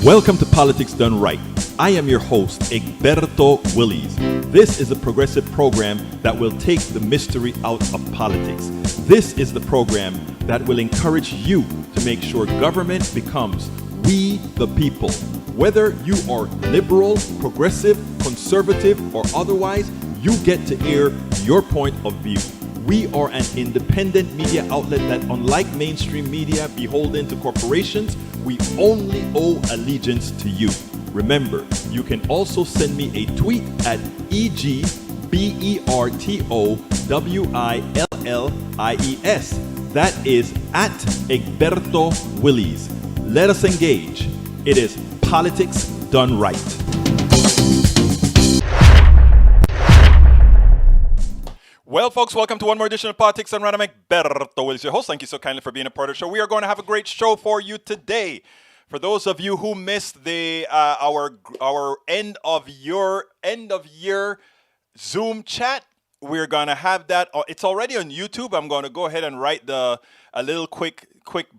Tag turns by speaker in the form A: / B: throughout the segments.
A: Welcome to Politics Done Right. I am your host, Egberto Willies. This is a progressive program that will take the mystery out of politics. This is the program that will encourage you to make sure government becomes we the people. Whether you are liberal, progressive, conservative, or otherwise, you get to air your point of view. We are an independent media outlet that, unlike mainstream media beholden to corporations, we only owe allegiance to you. Remember, you can also send me a tweet at EGBERTOWILLIES. That is at Egberto Willies. Let us engage. It is Politics Done Right. Well, folks, welcome to one more edition of Politics Done Right. I'm Egberto Willies, your host. Thank you so kindly for being a part of the show. We are going to have a great show for you today. For those of you who missed the our end of year Zoom chat, we're going to have that. It's already on YouTube. I'm going to go ahead and write a little quick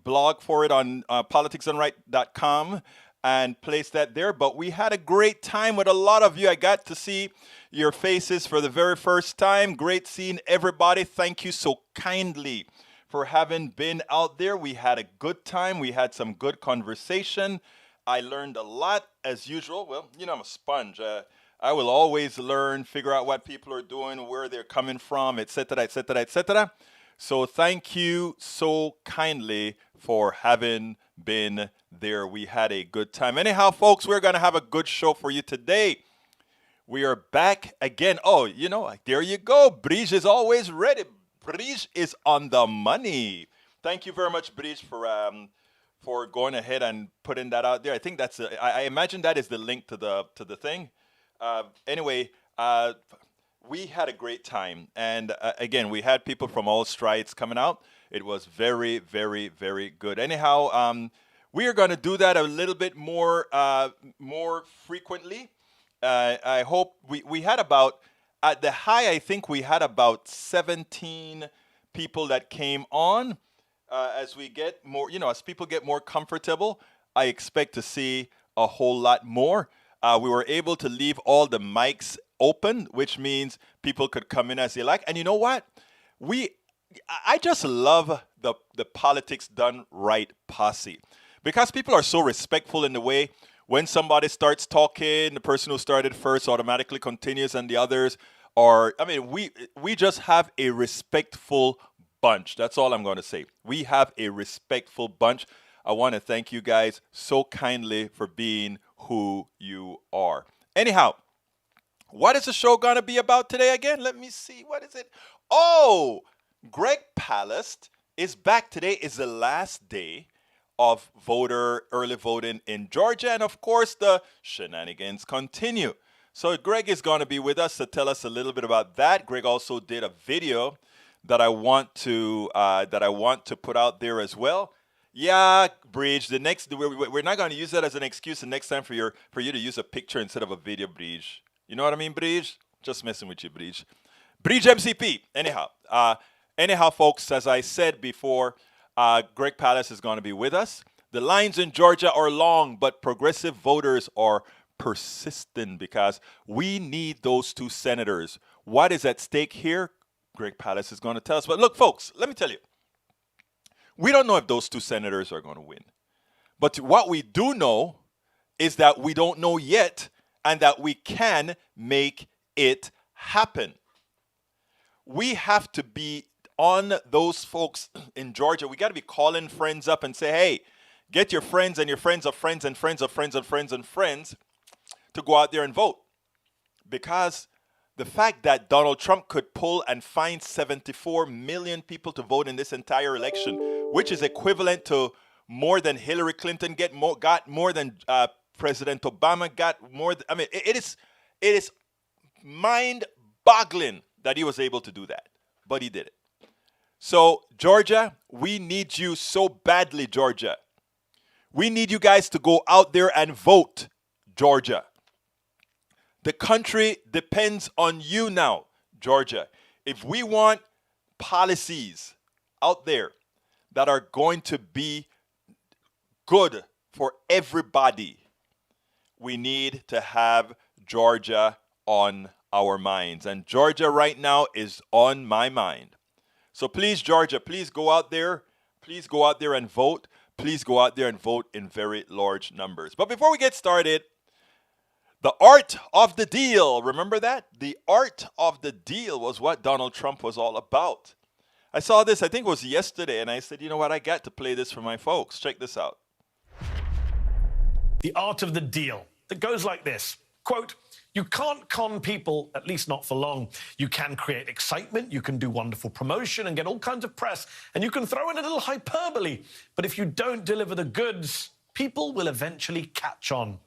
A: blog for it on politicsdoneright.com and place that there. But we had a great time with a lot of you. I got to see your faces for the very first time. Great seeing everybody. Thank you so kindly for having been out there. We had a good time. We had some good conversation. I learned a lot as usual. Well, you know, I'm a sponge. I will always learn, figure out what people are doing, where they're coming from, etc., etc., etc. So thank you so kindly for having been there. We had a good time. Anyhow, folks, we're going to have a good show for you today. We are back again. Oh, you know, there you go. Brige is always ready. Brige is on the money. Thank you very much, Brige, for going ahead and putting that out there. I think that's I imagine that is the link to the thing. Anyway, we had a great time, and again, we had people from all strides coming out. It was very, very, very good. Anyhow, we are going to do that a little bit more frequently. I hope we had about, at the high, I think we had about 17 people that came on. As we get more, as people get more comfortable, I expect to see a whole lot more. We were able to leave all the mics open, which means people could come in as they like. And you know what? I just love the Politics Done Right posse, because people are so respectful in the way when somebody starts talking, the person who started first automatically continues, and the others are, we just have a respectful bunch. That's all I'm going to say. We have a respectful bunch. I want to thank you guys so kindly for being who you are. Anyhow, what is the show going to be about today again? Let me see. What is it? Oh, Greg Palast is back. Today is the last day of early voting in Georgia. And of course, the shenanigans continue. So Greg is going to be with us to tell us a little bit about that. Greg also did a video that I want to put out there as well. Yeah, Bridge. We're not going to use that as an excuse the next time for you to use a picture instead of a video, Bridge. You know what I mean, Bridge? Just messing with you, Bridge. Bridge MCP. Anyhow, folks, as I said before, Greg Palast is going to be with us. The lines in Georgia are long, but progressive voters are persistent because we need those two senators. What is at stake here? Greg Palast is going to tell us. But look, folks, let me tell you. We don't know if those two senators are going to win. But what we do know is that we don't know yet, and that we can make it happen. We have to be on those folks in Georgia. We got to be calling friends up and say, hey, get your friends and your friends of friends and friends of friends and friends and friends to go out there and vote. Because the fact that Donald Trump could pull and find 74 million people to vote in this entire election, which is equivalent to more than Hillary Clinton got more than President Obama got more. It is mind-boggling that he was able to do that, but he did it. So, Georgia, we need you so badly, Georgia. We need you guys to go out there and vote, Georgia. The country depends on you now, Georgia. If we want policies out there that are going to be good for everybody, we need to have Georgia on our minds. And Georgia right now is on my mind. So please, Georgia, please go out there. Please go out there and vote. Please go out there and vote in very large numbers. But before we get started, the art of the deal. Remember that? The art of the deal was what Donald Trump was all about. I saw this, I think it was yesterday, and I said, you know what, I got to play this for my folks. Check this out.
B: The art of the deal that goes like this. Quote, you can't con people, at least not for long. You can create excitement, you can do wonderful promotion and get all kinds of press, and you can throw in a little hyperbole. But if you don't deliver the goods, people will eventually catch on.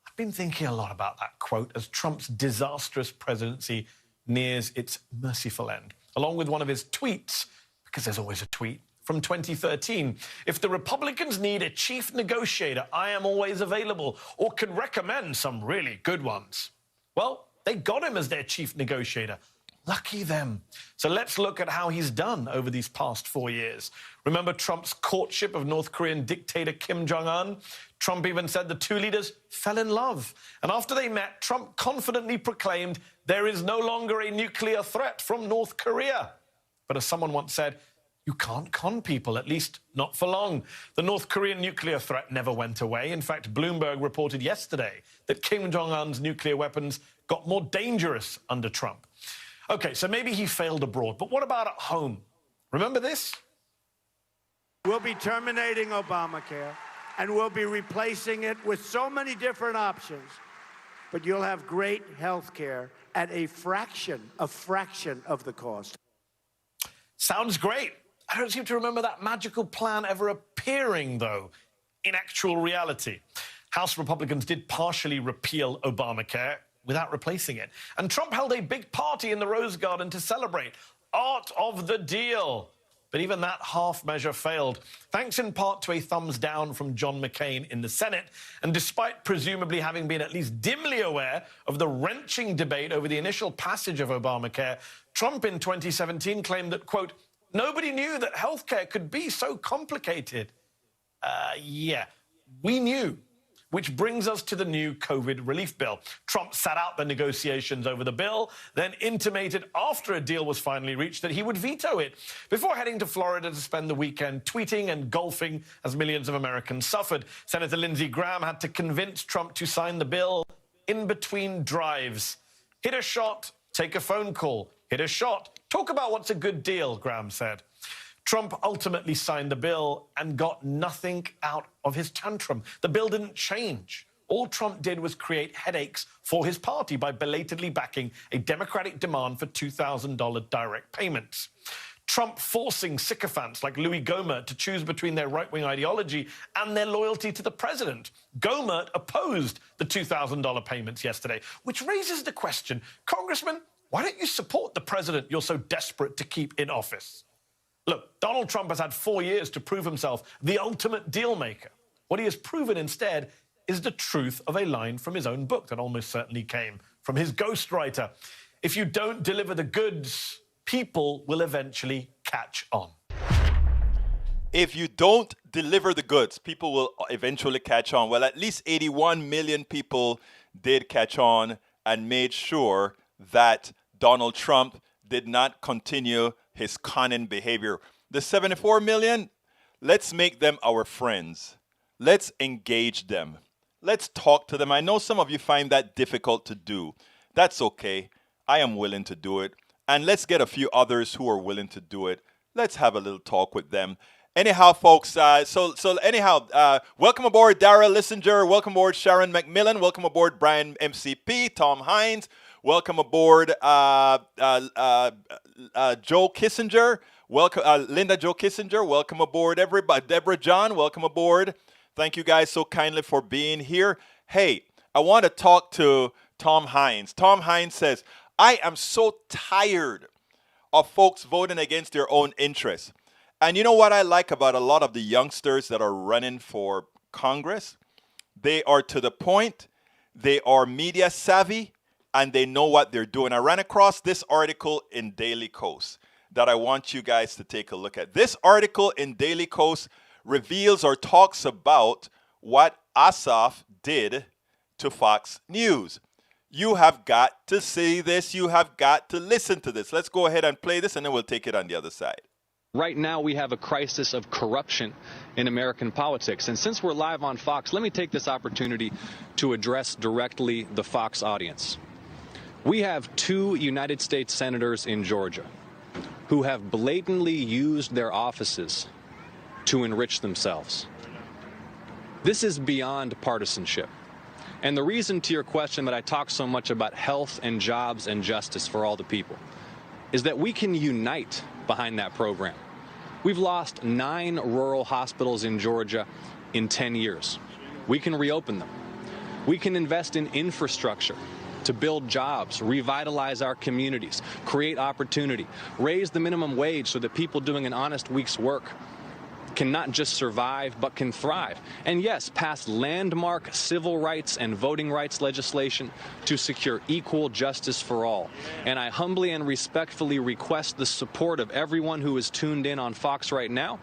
B: I've been thinking a lot about that quote as Trump's disastrous presidency nears its merciful end, along with one of his tweets, because there's always a tweet, from 2013. If the Republicans need a chief negotiator, I am always available, or can recommend some really good ones. Well, they got him as their chief negotiator. Lucky them. So let's look at how he's done over these past 4 years. Remember Trump's courtship of North Korean dictator Kim Jong-un? Trump even said the two leaders fell in love. And after they met, Trump confidently proclaimed there is no longer a nuclear threat from North Korea. But as someone once said, you can't con people, at least not for long. The North Korean nuclear threat never went away. In fact, Bloomberg reported yesterday that Kim Jong-un's nuclear weapons got more dangerous under Trump. Okay, so maybe he failed abroad, but what about at home? Remember this?
C: We'll be terminating Obamacare, and we'll be replacing it with so many different options. But you'll have great health care at a fraction of the cost.
B: Sounds great. I don't seem to remember that magical plan ever appearing, though, in actual reality. House Republicans did partially repeal Obamacare without replacing it. And Trump held a big party in the Rose Garden to celebrate. Art of the deal. But even that half measure failed, thanks in part to a thumbs down from John McCain in the Senate. And despite presumably having been at least dimly aware of the wrenching debate over the initial passage of Obamacare, Trump in 2017 claimed that, quote, nobody knew that healthcare could be so complicated. Yeah, we knew. Which brings us to the new COVID relief bill. Trump sat out the negotiations over the bill, then intimated after a deal was finally reached that he would veto it, before heading to Florida to spend the weekend tweeting and golfing as millions of Americans suffered. Senator Lindsey Graham had to convince Trump to sign the bill in between drives. Hit a shot, take a phone call. Hit a shot, talk about what's a good deal, Graham said. Trump ultimately signed the bill and got nothing out of his tantrum. The bill didn't change. All Trump did was create headaches for his party by belatedly backing a Democratic demand for $2,000 direct payments. Trump forcing sycophants like Louis Gohmert to choose between their right-wing ideology and their loyalty to the president. Gohmert opposed the $2,000 payments yesterday, which raises the question, Congressman, why don't you support the president you're so desperate to keep in office? Look, Donald Trump has had 4 years to prove himself the ultimate deal maker. What he has proven instead is the truth of a line from his own book that almost certainly came from his ghostwriter. If you don't deliver the goods, people will eventually catch on.
A: If you don't deliver the goods, people will eventually catch on. Well, at least 81 million people did catch on and made sure that Donald Trump did not continue his conning behavior. The 74 million, let's make them our friends. Let's engage them. Let's talk to them. I know some of you find that difficult to do. That's okay. I am willing to do it. And let's get a few others who are willing to do it. Let's have a little talk with them. Anyhow, folks, welcome aboard Dara Lissinger. Welcome aboard Sharon McMillan. Welcome aboard Brian MCP, Tom Hines. Welcome aboard Joe Kissinger. Welcome Linda Joe Kissinger. Welcome aboard everybody. Deborah John, welcome aboard. Thank you guys so kindly for being here. Hey, I want to talk to Tom Hines. Tom Hines says, I am so tired of folks voting against their own interests. And you know what I like about a lot of the youngsters that are running for Congress? They are to the point, they are media savvy, and they know what they're doing. I ran across this article in Daily Kos that I want you guys to take a look at. This article in Daily Kos reveals or talks about what Asaf did to Fox News. You have got to see this. You have got to listen to this. Let's go ahead and play this, and then we'll take it on the other side.
D: Right now, we have a crisis of corruption in American politics. And since we're live on Fox, let me take this opportunity to address directly the Fox audience. We have 2 United States senators in Georgia who have blatantly used their offices to enrich themselves. This is beyond partisanship. And the reason to your question that I talk so much about health and jobs and justice for all the people is that we can unite behind that program. We've lost 9 rural hospitals in Georgia in 10 years. We can reopen them. We can invest in infrastructure to build jobs, revitalize our communities, create opportunity, raise the minimum wage so that people doing an honest week's work can not just survive, but can thrive. And yes, pass landmark civil rights and voting rights legislation to secure equal justice for all. And I humbly and respectfully request the support of everyone who is tuned in on Fox right now.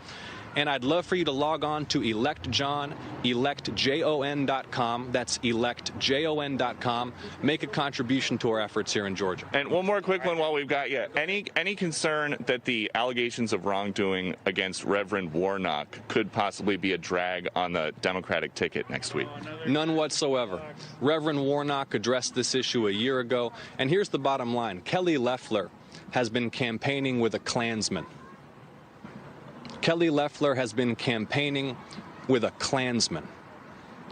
D: And I'd love for you to log on to ElectJohn, electjon.com. That's electjon.com. Make a contribution to our efforts here in Georgia.
E: And one more quick one while we've got you. Any concern that the allegations of wrongdoing against Reverend Warnock could possibly be a drag on the Democratic ticket next week?
D: None whatsoever. Reverend Warnock addressed this issue a year ago. And here's the bottom line. Kelly Loeffler has been campaigning with a Klansman. Kelly Loeffler has been campaigning with a Klansman.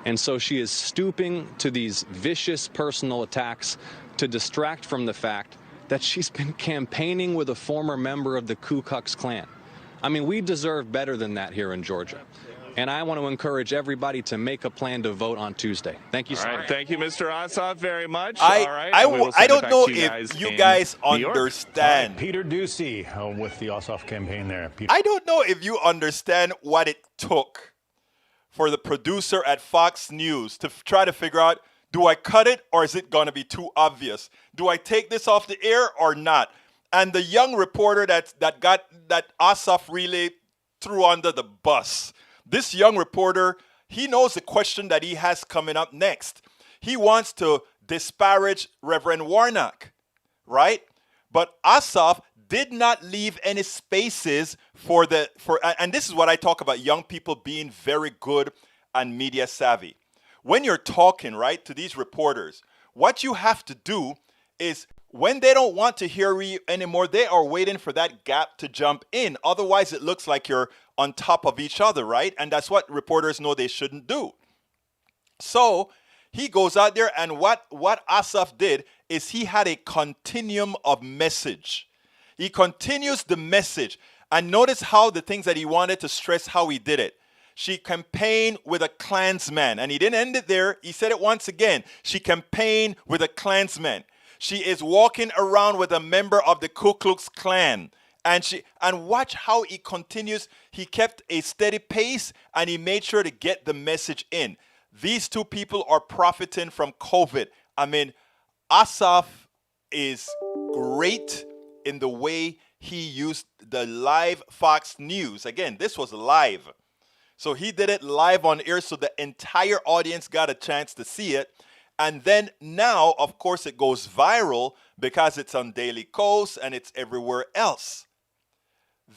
D: And so she is stooping to these vicious personal attacks to distract from the fact that she's been campaigning with a former member of the Ku Klux Klan. I mean, we deserve better than that here in Georgia. And I want to encourage everybody to make a plan to vote on Tuesday. Thank you so much.
E: Thank you, Mr. Ossoff, very much.
A: I don't know if you guys understand.
F: Peter Ducey with the Ossoff campaign there. Peter.
A: I don't know if you understand what it took for the producer at Fox News to try to figure out, do I cut it or is it going to be too obvious? Do I take this off the air or not? And the young reporter that Ossoff really threw under the bus. This young reporter, he knows the question that he has coming up next. He wants to disparage Reverend Warnock, right? But Ossoff did not leave any spaces and this is what I talk about young people being very good and media savvy. When you're talking, right, to these reporters, what you have to do is when they don't want to hear you anymore, they are waiting for that gap to jump in. Otherwise, it looks like you're on top of each other, right? And that's what reporters know they shouldn't do. So he goes out there, and what Ossoff did is he had a continuum of message. He continues the message. And notice how the things that he wanted to stress, how he did it. She campaigned with a Klansman. And he didn't end it there. He said it once again. She campaigned with a Klansman. She is walking around with a member of the Ku Klux Klan. And watch how he continues. He kept a steady pace and he made sure to get the message in. These 2 people are profiting from COVID. I mean, Ossoff is great in the way he used the live Fox News. Again, this was live. So he did it live on air so the entire audience got a chance to see it. And then now, of course, it goes viral because it's on Daily Kos and it's everywhere else.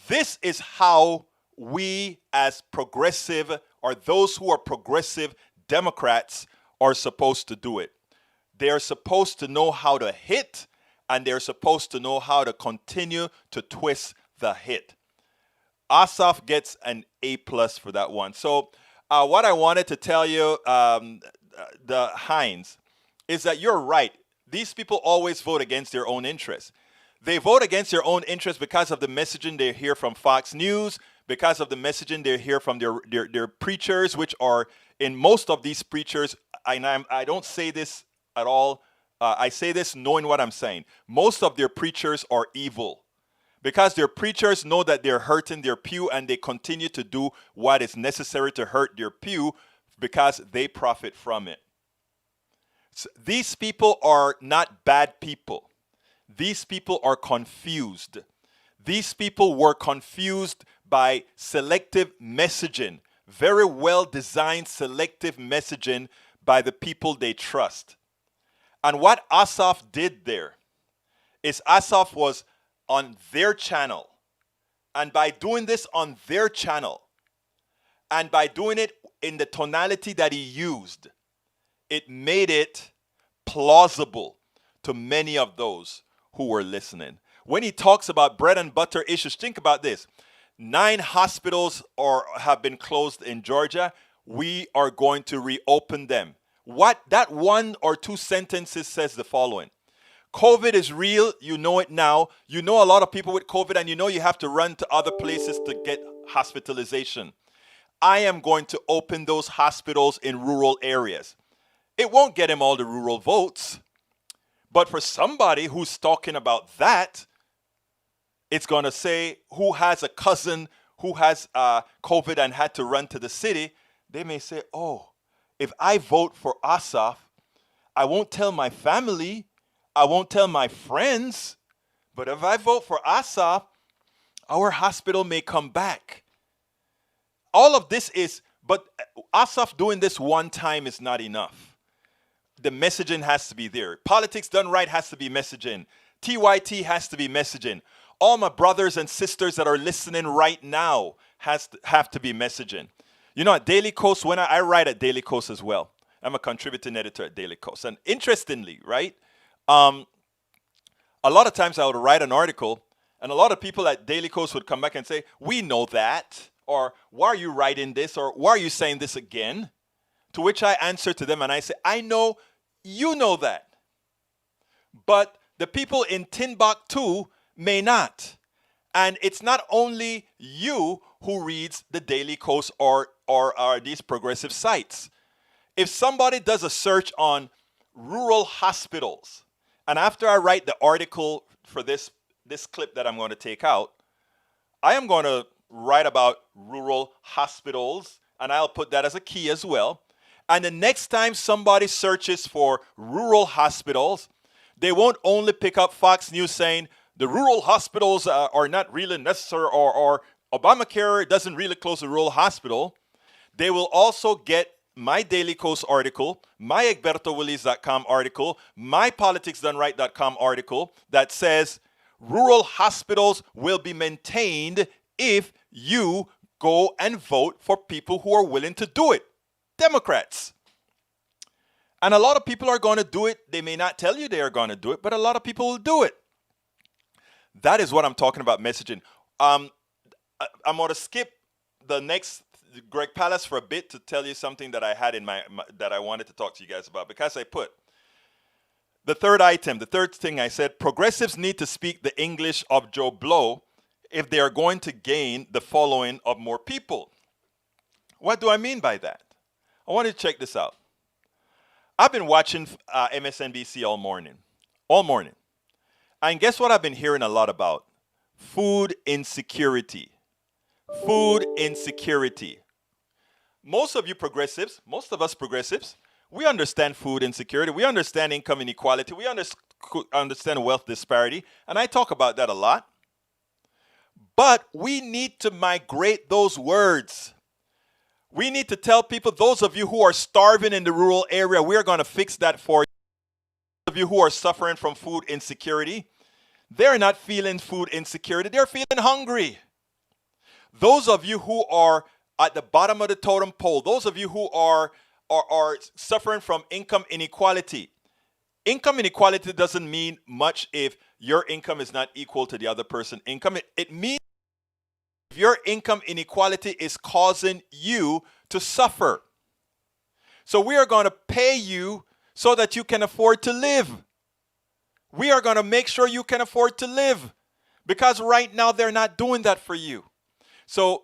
A: This is how we as progressive, or those who are progressive Democrats, are supposed to do it. They're supposed to know how to hit, and they're supposed to know how to continue to twist the hit. Ossoff gets an A+ for that one. So what I wanted to tell you, the Hines, is that you're right. These people always vote against their own interests. They vote against their own interests because of the messaging they hear from Fox News, because of the messaging they hear from their preachers, which are, in most of these preachers, and I don't say this at all, I say this knowing what I'm saying. Most of their preachers are evil because their preachers know that they're hurting their pew and they continue to do what is necessary to hurt their pew because they profit from it. So these people are not bad people. These people are confused. These people were confused by selective messaging, very well designed selective messaging by the people they trust. And what Asaf did there is Asaf was on their channel. And by doing this on their channel, and by doing it in the tonality that he used, it made it plausible to many of those who were listening. When he talks about bread and butter issues, think about this. 9 hospitals have been closed in Georgia. We are going to reopen them. What that 1 or 2 sentences says the following. COVID is real. You know it now. You know a lot of people with COVID, and you know you have to run to other places to get hospitalization. I am going to open those hospitals in rural areas. It won't get him all the rural votes. But for somebody who's talking about that, it's going to say who has a cousin who has COVID and had to run to the city. They may say, oh, if I vote for Asaf, I won't tell my family. I won't tell my friends. But if I vote for Asaf, our hospital may come back. All of this is, but Asaf doing this one time is not enough. The messaging has to be there. Politics done right has to be messaging. TYT has to be messaging. All my brothers and sisters that are listening right now have to be messaging. You know, at Daily Kos, when I write at Daily Kos as well. I'm a contributing editor at Daily Kos. And interestingly, right, a lot of times I would write an article, and a lot of people at Daily Kos would come back and say, we know that, or why are you writing this, or why are you saying this again? To which I answer to them and I say, I know you know that. But the people in Timbuktu may not. And it's not only you who reads the Daily Kos or these progressive sites. If somebody does a search on rural hospitals, and after I write the article for this clip that I'm going to take out, I am going to write about rural hospitals, and I'll put that as a key as well. And the next time somebody searches for rural hospitals, they won't only pick up Fox News saying the rural hospitals are not really necessary, or Obamacare doesn't really close the rural hospital. They will also get my Daily Kos article, my EgbertoWillies.com article, my PoliticsDoneRight.com article that says rural hospitals will be maintained if you go and vote for people who are willing to do it. Democrats. And a lot of people are going to do it. They may not tell you they are going to do it, but a lot of people will do it. That is what I'm talking about messaging. I'm going to skip the next Greg Palast for a bit to tell you something that I had in my that I wanted to talk to you guys about, because I put the third item, the third thing I said, progressives need to speak the English of Joe Blow if they are going to gain the following of more people. What do I mean by that? I want you to check this out. I've been watching MSNBC all morning. And guess what I've been hearing a lot about? Food insecurity. Food insecurity. Most of you progressives, most of us progressives, we understand food insecurity. We understand income inequality. We understand wealth disparity. And I talk about that a lot. But we need to migrate those words. We need to tell people, those of you who are starving in the rural area, we're going to fix that for you. Those of you who are suffering from food insecurity, they're not feeling food insecurity. They're feeling hungry. Those of you who are at the bottom of the totem pole, those of you who are suffering from income inequality. Income inequality doesn't mean much if your income is not equal to the other person's income. It means if your income inequality is causing you to suffer. So we are going to pay you so that you can afford to live. We are going to make sure you can afford to live, because right now they're not doing that for you. So,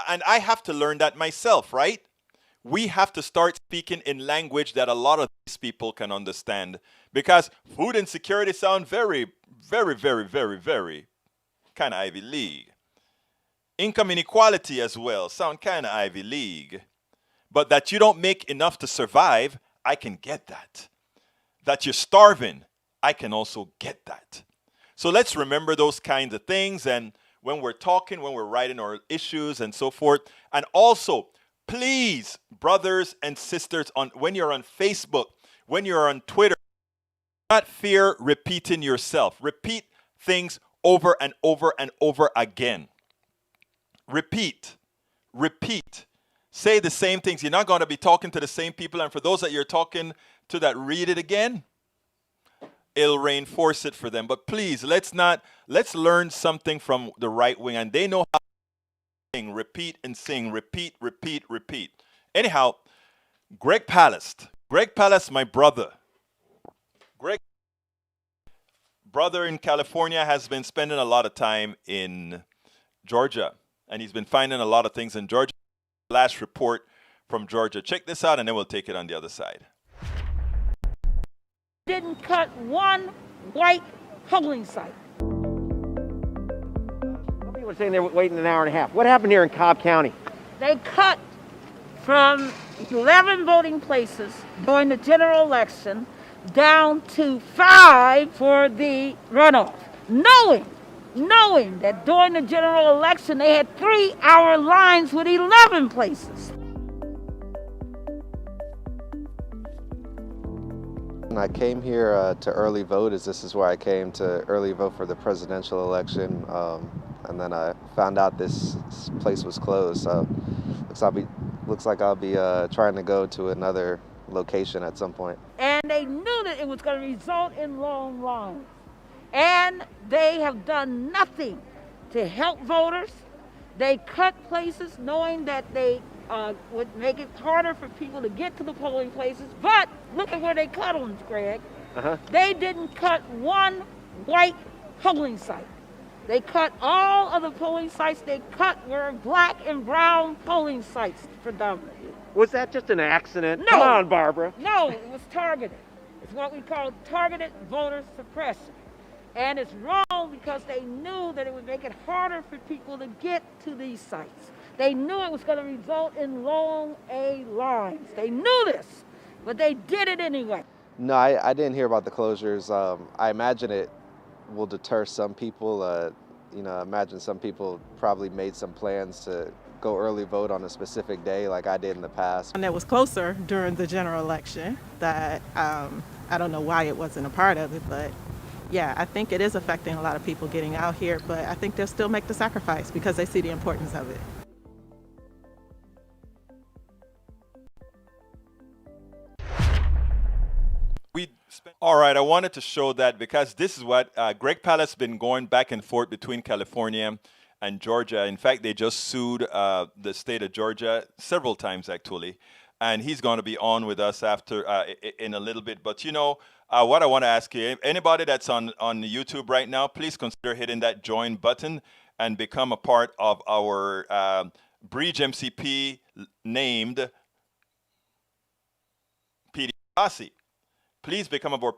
A: and I have to learn that myself, right? We have to start speaking in language that a lot of these people can understand, because food insecurity sounds very, very, very, very, very kind of Ivy League. Income inequality as well sound kind of Ivy League. But that you don't make enough to survive, I can get that. That you're starving, I can also get that. So let's remember those kinds of things, and when we're talking, when we're writing our issues and so forth. And also, Please, brothers and sisters, when you're on Facebook, when you're on Twitter, do not fear repeating yourself. Repeat things over and over and over again. Repeat. Repeat. Say the same things. You're not going to be talking to the same people. And for those that you're talking to that read it again, it'll reinforce it for them. But please, let's learn something from the right wing. And they know how to sing, repeat and sing, repeat, repeat, repeat. Anyhow, Greg Palast. Greg Palast, my brother. Greg, brother in California, has been spending a lot of time in Georgia. And he's been finding a lot of things in Georgia. Last report from Georgia. Check this out, and then we'll take it on the other side.
G: Didn't cut one white polling site.
H: Some people are saying they're waiting an hour and a half. What happened here in Cobb County?
G: They cut from 11 voting places during the general election down to 5 for the runoff, knowing that during the general election they had 3-hour lines with 11 places.
I: I came here to early vote, as this is where I came to early vote for the presidential election, and then I found out this place was closed. So looks like I'll be trying to go to another location at some point.
G: And they knew that it was going to result in long lines. And they have done nothing to help voters. They cut places knowing that they would make it harder for people to get to the polling places. But look at where they cut them, Greg. They didn't cut one white polling site. They cut all of the polling sites they cut were black and brown polling sites predominantly.
H: Was that just an accident?
G: No.
H: Come on, Barbara.
G: No, it was targeted. It's what we call targeted voter suppression. And it's wrong because they knew that it would make it harder for people to get to these sites. They knew it was going to result in long A lines. They knew this, but they did it anyway.
I: No, I didn't hear about the closures. I imagine it will deter some people. I imagine some people probably made some plans to go early vote on a specific day like I did in the past.
J: And that was closer during the general election that I don't know why it wasn't a part of it, but yeah, I think it is affecting a lot of people getting out here, but I think they'll still make the sacrifice because they see the importance of it.
A: All right, I wanted to show that because this is what Greg Palast has been going back and forth between California and Georgia. In fact, they just sued the state of Georgia several times, actually. And he's going to be on with us after in a little bit. But, what I want to ask you, anybody that's on YouTube right now, please consider hitting that join button and become a part of our Bridge MCP named PDR Posse. Please become a part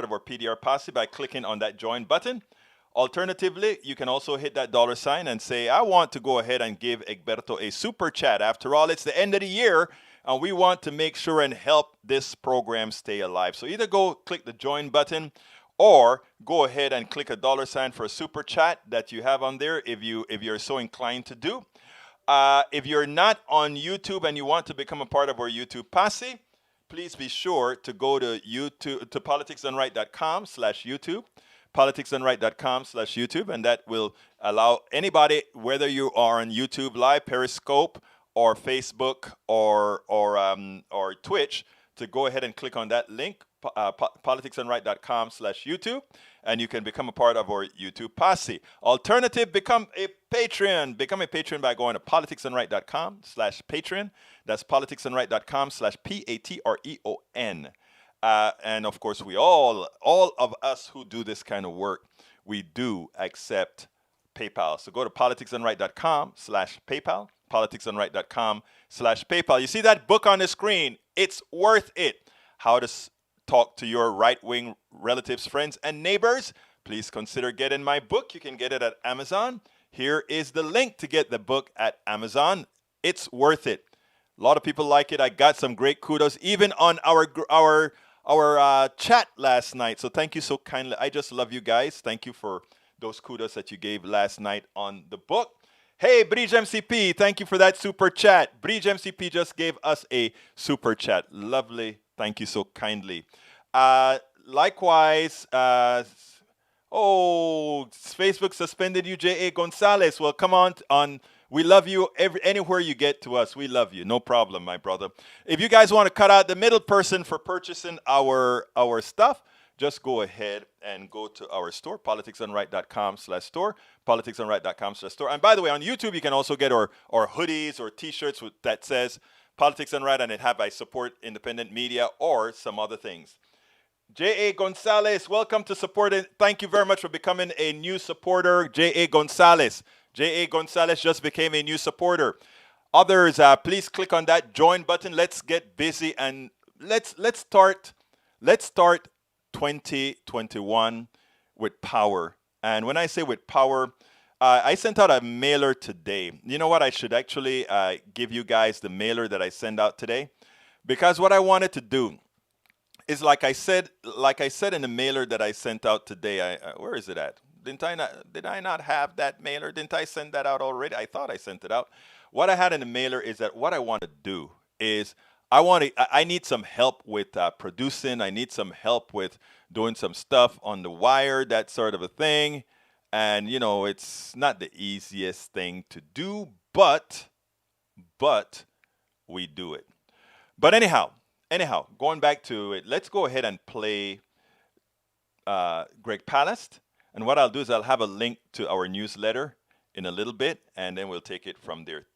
A: of our PDR Posse by clicking on that join button. Alternatively, you can also hit that $ and say, I want to go ahead and give Egberto a super chat. After all, it's the end of the year, and we want to make sure and help this program stay alive. So either go click the join button or go ahead and click a $ for a super chat that you have on there if you're so inclined to do. If you're not on YouTube and you want to become a part of our YouTube Posse, please be sure to go to politicsdoneright.com/YouTube. politicsdoneright.com/YouTube, and that will allow anybody, whether you are on YouTube Live, Periscope, or Facebook, or Twitch, to go ahead and click on that link, politicsdoneright.com/YouTube, and you can become a part of our YouTube Posse. Alternative, become a Patreon. Become a patron by going to politicsdoneright.com/Patreon. That's politicsdoneright.com/PATREON. And of course, we all of us who do this kind of work, we do accept PayPal. So go to politicsdoneright.com/PayPal, politicsdoneright.com/PayPal. You see that book on the screen? It's worth it. How to talk to your right-wing relatives, friends, and neighbors. Please consider getting my book. You can get it at Amazon. Here is the link to get the book at Amazon. It's worth it. A lot of people like it. I got some great kudos, even on our chat last night. So thank you so kindly. I just love you guys. Thank you for those kudos that you gave last night on the book. Hey, Bridge MCP, thank you for that super chat. Bridge MCP just gave us a super chat. Lovely. Thank you so kindly. Likewise, Facebook suspended you, J.A. Gonzalez. Well, come on. We love you anywhere you get to us. We love you. No problem, my brother. If you guys want to cut out the middle person for purchasing our stuff, just go ahead and go to our store, politicsdoneright.com/store, politicsdoneright.com/store. And by the way, on YouTube, you can also get our hoodies or T-shirts that says Politics Done Right, and it have I support independent media or some other things. J.A. Gonzalez, welcome to support it. Thank you very much for becoming a new supporter. J.A. Gonzalez. J.A. Gonzalez just became a new supporter. Others, please click on that join button. Let's get busy and let's start 2021 with power. And when I say with power, I sent out a mailer today. You know what? I should actually give you guys the mailer that I sent out today, because what I wanted to do is like I said in the mailer that I sent out today. Where is it at? Did I not have that mailer? Didn't I send that out already? I thought I sent it out. What I had in the mailer is that what I want to do is I need some help with producing. I need some help with doing some stuff on the wire, that sort of a thing. And you know, it's not the easiest thing to do, but we do it. But anyhow, going back to it, let's go ahead and play Greg Palast. And what I'll do is I'll have a link to our newsletter in a little bit, and then we'll take it from there.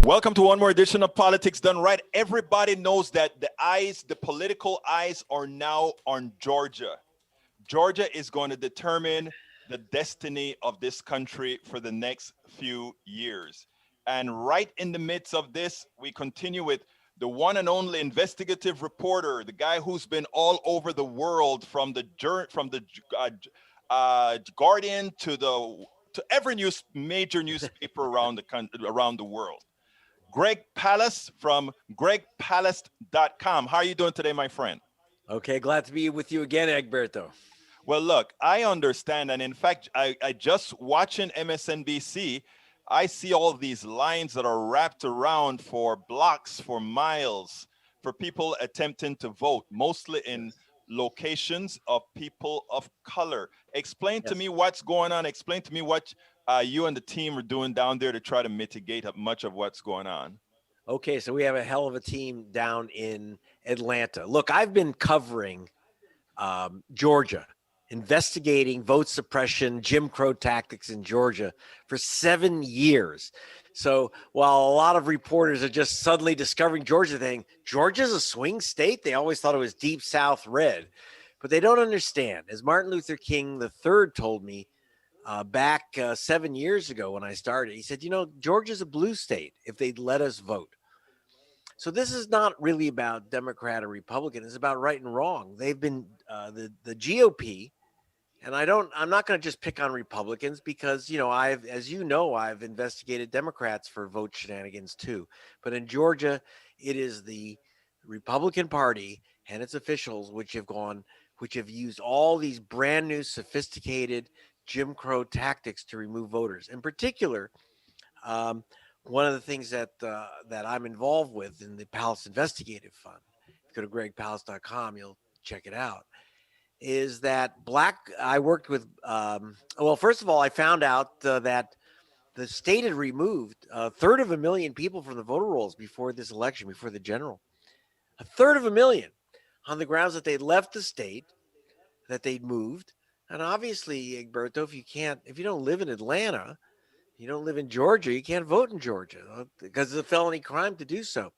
A: Welcome to one more edition of Politics Done Right. Everybody knows that the political eyes are now on Georgia. Georgia is going to determine the destiny of this country for the next few years. And right in the midst of this, we continue with the one and only investigative reporter, the guy who's been all over the world, from the Guardian to every major newspaper around the world. Greg Palast from gregpalast.com. How are you doing today, my friend?
K: Okay, glad to be with you again, Egberto.
A: Well, look, I understand. And in fact, I just watching MSNBC, I see all these lines that are wrapped around for blocks, for miles, for people attempting to vote, mostly in locations of people of color. Explain to me what's going on. Explain to me what you and the team are doing down there to try to mitigate much of what's going on.
K: Okay, so we have a hell of a team down in Atlanta. Look, I've been covering Georgia, investigating vote suppression, Jim Crow tactics in Georgia for 7 years. So while a lot of reporters are just suddenly discovering Georgia, saying Georgia's a swing state, they always thought it was deep South red. But they don't understand. As Martin Luther King III told me back 7 years ago when I started, he said, you know, Georgia's a blue state if they'd let us vote. So this is not really about Democrat or Republican. It's about right and wrong. They've been the GOP, and I'm not going to just pick on Republicans because, you know, I've investigated Democrats for vote shenanigans too. But in Georgia, it is the Republican Party and its officials which have used all these brand new sophisticated Jim Crow tactics to remove voters. In particular, one of the things that I'm involved with in the Palast Investigative Fund, if you go to gregpalast.com, you'll check it out, is that I worked with, first of all, I found out that the state had removed 1/3 people from the voter rolls before this election, before the general. 1/3 on the grounds that they'd left the state, that they'd moved. And obviously, Egberto, if you don't live in Atlanta, you don't live in Georgia, you can't vote in Georgia because it's a felony crime to do so.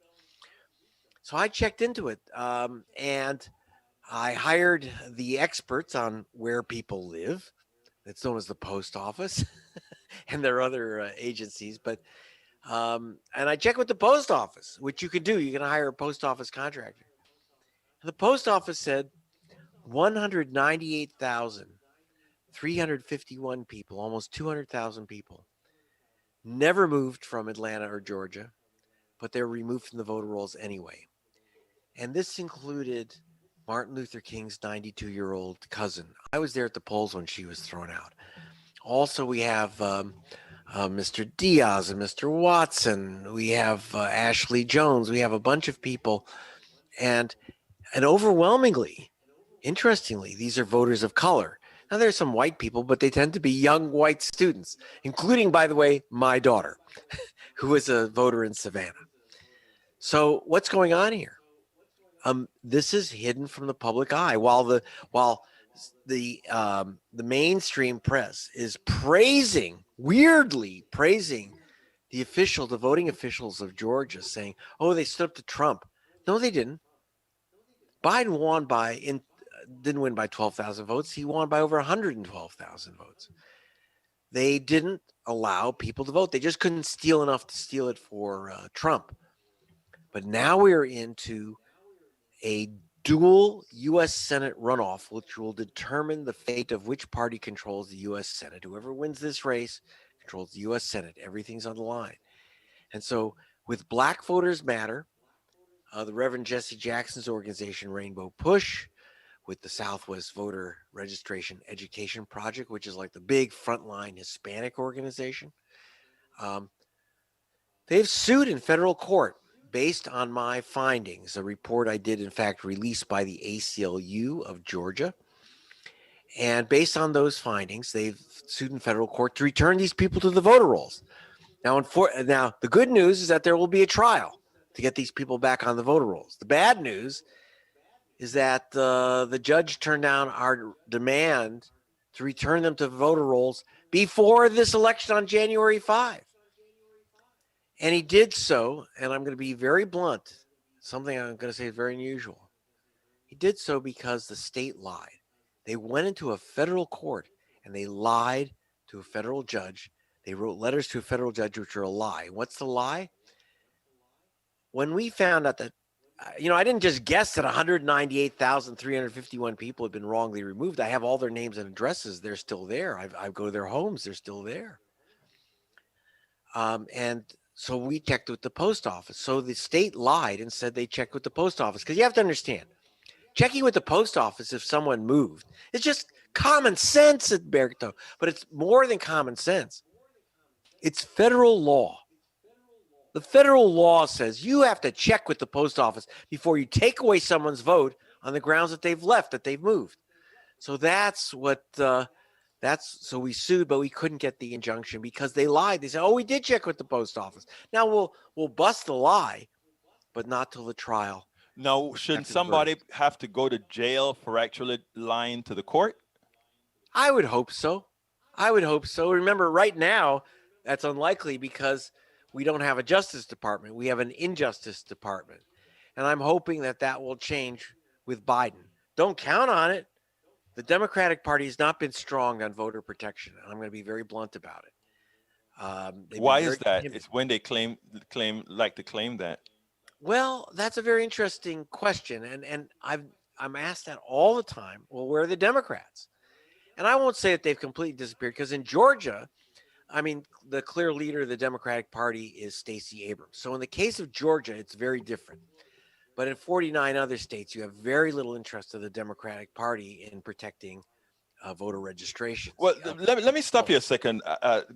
K: So I checked into it, and I hired the experts on where people live. That's known as the post office and their other agencies. But and I checked with the post office, which you can do. You can hire a post office contractor. And the post office said 198,351 people, almost 200,000 people, never moved from Atlanta or Georgia, but they're removed from the voter rolls anyway. And this included Martin Luther King's 92-year-old cousin. I was there at the polls when she was thrown out. Also, we have Mr. Diaz and Mr. Watson. We have Ashley Jones. We have a bunch of people, and overwhelmingly, interestingly, these are voters of color. Now, there's some white people, but they tend to be young white students, including, by the way, my daughter, who is a voter in Savannah. So, what's going on here? This is hidden from the public eye, while the mainstream press is weirdly praising the voting officials of Georgia, saying, "Oh, they stood up to Trump." No, they didn't. Biden didn't win by 12,000 votes. He won by over 112,000 votes. They didn't allow people to vote. They just couldn't steal enough to steal it for Trump. But now we're into a dual U.S. Senate runoff, which will determine the fate of which party controls the U.S. Senate. Whoever wins this race controls the U.S. Senate. Everything's on the line. And so with Black Voters Matter, the Reverend Jesse Jackson's organization, Rainbow Push, with the Southwest Voter Registration Education Project, which is like the big frontline Hispanic organization, they've sued in federal court based on my findings, a report I did, in fact, released by the ACLU of Georgia. And based on those findings, they've sued in federal court to return these people to the voter rolls. Now, the good news is that there will be a trial to get these people back on the voter rolls. The bad news is that the judge turned down our demand to return them to voter rolls before this election on January 5. And he did so, and I'm going to be very blunt, something I'm going to say is very unusual. He did so because the state lied. They went into a federal court and they lied to a federal judge. They wrote letters to a federal judge which are a lie. What's the lie? When we found out that, I didn't just guess that 198,351 people had been wrongly removed. I have all their names and addresses. They're still there. I go to their homes. They're still there. And so we checked with the post office. So the state lied and said they checked with the post office. Because you have to understand, checking with the post office if someone moved, it's just common sense, Berto. But it's more than common sense. It's federal law. The federal law says you have to check with the post office before you take away someone's vote on the grounds that they've left, that they've moved. So that's what, so we sued, but we couldn't get the injunction because they lied. They said, "Oh, we did check with the post office." Now we'll bust the lie, but not till the trial.
A: Now, shouldn't somebody have to go to jail for actually lying to the court?
K: I would hope so. Remember, right now, that's unlikely because we don't have a Justice Department. We have an Injustice Department. And I'm hoping that will change with Biden. Don't count on it. The Democratic Party has not been strong on voter protection. And I'm going to be very blunt about it.
A: Why is that? It's when they claim that.
K: Well, that's a very interesting question. And I'm asked that all the time. Well, where are the Democrats? And I won't say that they've completely disappeared because in Georgia, the clear leader of the Democratic Party is Stacey Abrams. So in the case of Georgia, it's very different. But in 49 other states, you have very little interest of the Democratic Party in protecting voter registration.
A: Well, let me stop you a second,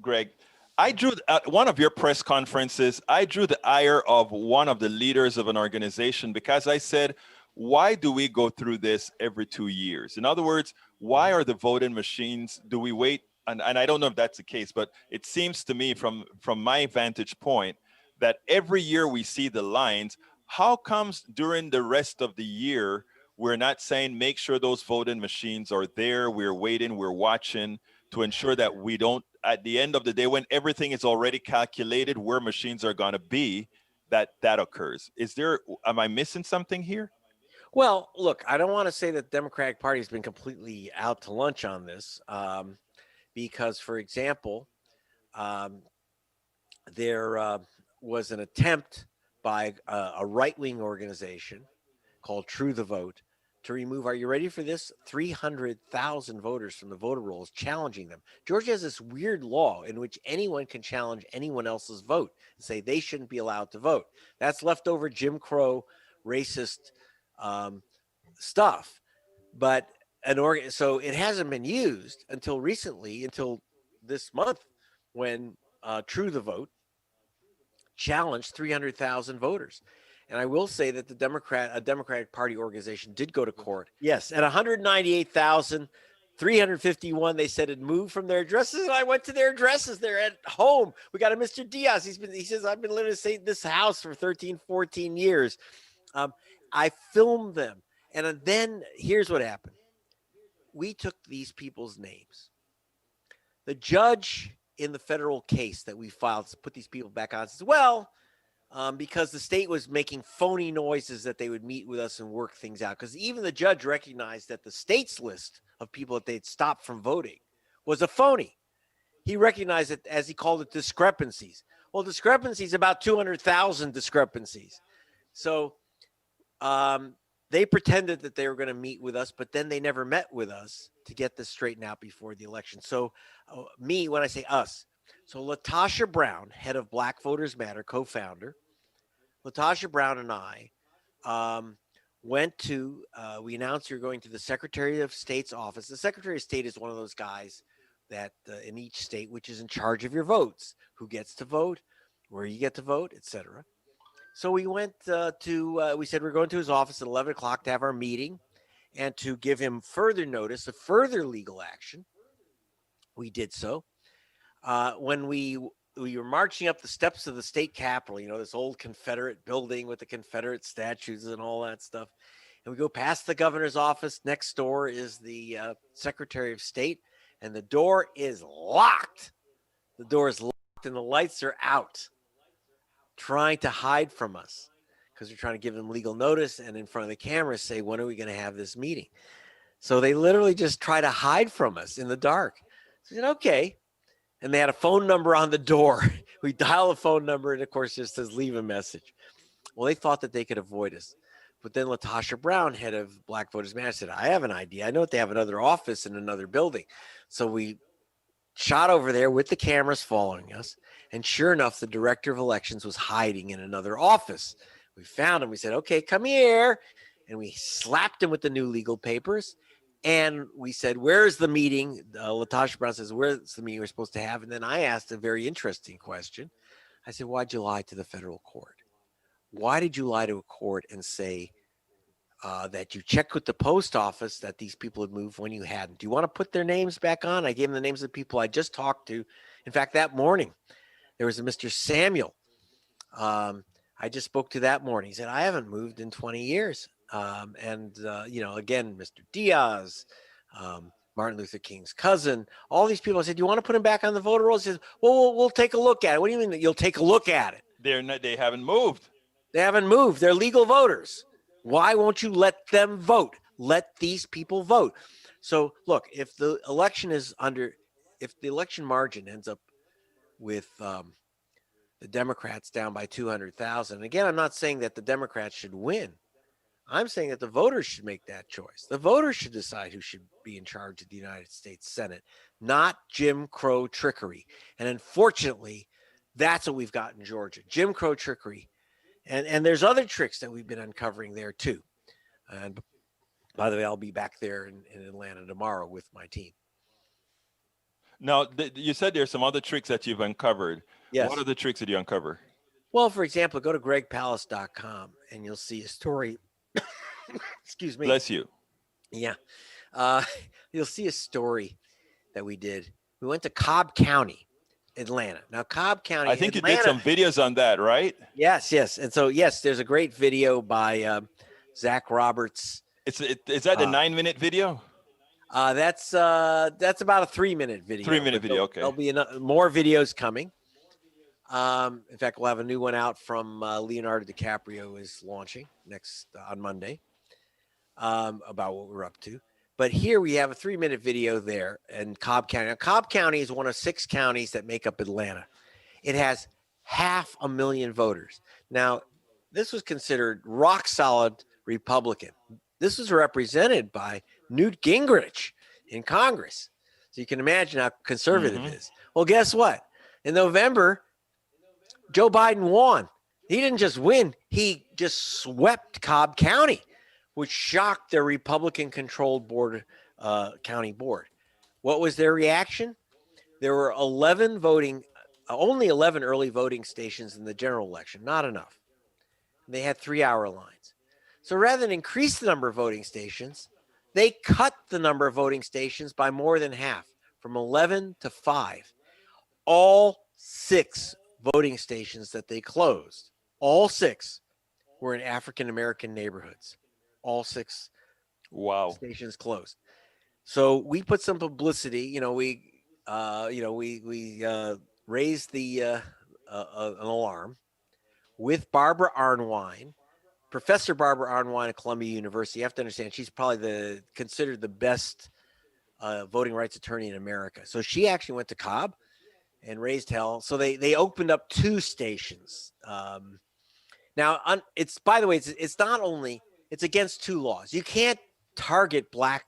A: Greg. I drew at one of your press conferences, I drew the ire of one of the leaders of an organization because I said, why do we go through this every 2 years? In other words, why are the voting machines, do we wait? And I don't know if that's the case, but it seems to me from my vantage point that every year we see the lines. How comes during the rest of the year, we're not saying, make sure those voting machines are there. We're waiting, we're watching to ensure that we don't, at the end of the day, when everything is already calculated where machines are going to be, that occurs. Am I missing something here?
K: Well, look, I don't want to say that the Democratic Party has been completely out to lunch on this. Because, for example, there was an attempt by a right-wing organization called True the Vote to remove, are you ready for this? 300,000 voters from the voter rolls, challenging them. Georgia has this weird law in which anyone can challenge anyone else's vote and say they shouldn't be allowed to vote. That's leftover Jim Crow racist stuff. But so it hasn't been used until recently, until this month when True the Vote challenged 300,000 voters. And I will say that a Democratic Party organization did go to court. Yes, at 198,351, they said had moved from their addresses, and I went to their addresses. They're at home. We got a Mr. Diaz. He says, I've been living in this house for 13, 14 years. I filmed them. And then here's what happened. We took these people's names. The judge in the federal case that we filed to put these people back on says, well, because the state was making phony noises that they would meet with us and work things out. Because even the judge recognized that the state's list of people that they'd stopped from voting was a phony. He recognized it, as he called it, discrepancies. Well, discrepancies, about 200,000 discrepancies. So they pretended that they were going to meet with us, but then they never met with us to get this straightened out before the election. So me, when I say us, so Latasha Brown, head of Black Voters Matter, co-founder, Latasha Brown and I went to, we announced we were going to the Secretary of State's office. The Secretary of State is one of those guys that in each state, which is in charge of your votes, who gets to vote, where you get to vote, etc. So we went we said we're going to his office at 11 o'clock to have our meeting and to give him further notice of further legal action. We did so. When we were marching up the steps of the state capitol, this old Confederate building with the Confederate statues and all that stuff. And we go past the governor's office. Next door is the Secretary of State, and the door is locked. The door is locked and the lights are out, trying to hide from us because we're trying to give them legal notice and in front of the camera say, when are we going to have this meeting? So they literally just try to hide from us in the dark. So I said, okay. And they had a phone number on the door. We dial a phone number and of course just says leave a message. Well, they thought that they could avoid us. But then Latasha Brown, head of Black Voters Matter, said, I have an idea. I know that they have another office in another building. So we shot over there with the cameras following us. And sure enough, the director of elections was hiding in another office. We found him. We said, okay, come here. And we slapped him with the new legal papers. And we said, where's the meeting? Latasha Brown says, where's the meeting we're supposed to have? And then I asked a very interesting question. I said, why'd you lie to the federal court? Why did you lie to a court and say that you checked with the post office that these people had moved when you hadn't? Do you want to put their names back on? I gave them the names of the people I just talked to. In fact, that morning, there was a Mr. Samuel. I just spoke to that morning. He said, I haven't moved in 20 years. Again, Mr. Diaz, Martin Luther King's cousin, all these people. I said, do you want to put him back on the voter rolls? He says, well, we'll take a look at it. What do you mean that you'll take a look at it?
A: They haven't moved.
K: They haven't moved. They're legal voters. Why won't you let them vote? Let these people vote. So look, if the election if the election margin ends up with the Democrats down by 200,000, again, I'm not saying that the Democrats should win. I'm saying that the voters should make that choice. The voters should decide who should be in charge of the United States Senate, not Jim Crow trickery. And unfortunately, that's what we've got in Georgia, Jim Crow trickery. And there's other tricks that we've been uncovering there too. And by the way, I'll be back there in Atlanta tomorrow with my team.
A: Now, you said there's some other tricks that you've uncovered.
K: Yes.
A: What are the tricks that you uncover?
K: Well, for example, go to gregpalast.com and you'll see a story. Excuse me.
A: Bless you.
K: Yeah. You'll see a story that we did. We went to Cobb County, Atlanta. Now, Cobb County.
A: I think
K: Atlanta,
A: you did some videos on that, right?
K: Yes. And so, yes, there's a great video by Zach Roberts.
A: Is that the 9-minute video?
K: That's about a 3-minute video.
A: 3-minute video. Okay.
K: There'll be more videos coming. In fact, we'll have a new one out from Leonardo DiCaprio is launching on Monday about what we're up to. But here we have a 3-minute video there in Cobb County. Now, Cobb County is one of 6 counties that make up Atlanta. It has 500,000 voters. Now, this was considered rock solid Republican. This was represented by Newt Gingrich in Congress. So you can imagine how conservative it is. Well, guess what? In November, Joe Biden won. He didn't just win. He just swept Cobb County, which shocked their Republican-controlled county board. What was their reaction? There were only 11 early voting stations in the general election. Not enough. They had 3-hour lines. So rather than increase the number of voting stations, they cut the number of voting stations by more than half, from 11 to 5. All 6 voting stations that they closed, all 6 were in African American neighborhoods. All 6 stations closed. So we put some publicity. We raised the an alarm with Barbara Arnwine, Professor Barbara Arnwine at Columbia University. You have to understand, she's probably considered the best voting rights attorney in America. So she actually went to Cobb and raised hell. So they opened up 2 stations. Now, it's, by the way, it's not only, it's against 2 laws. You can't target black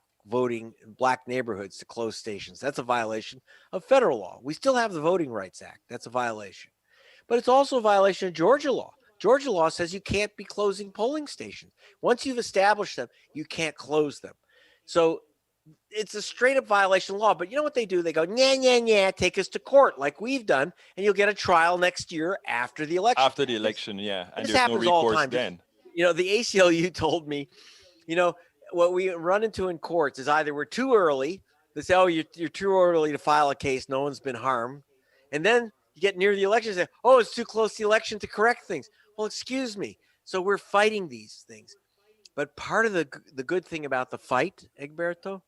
K: neighborhoods to close stations. That's a violation of federal law. We still have the Voting Rights Act. That's a violation. But it's also a violation of Georgia law. Georgia law says you can't be closing polling stations. Once you've established them, you can't close them. So it's a straight up violation of law. But you know what they do? They go, yeah, take us to court like we've done, and you'll get a trial next year after the election.
A: After the election, yeah. And
K: this
A: there's
K: happens
A: no
K: all the
A: recourse
K: time.
A: then.
K: The ACLU told me, what we run into in courts is either we're too early. They say, oh, you're too early to file a case. No one's been harmed. And then you get near the election and say, oh, it's too close to the election to correct things. Well, excuse me. So we're fighting these things. But part of the good thing about the fight, Egberto,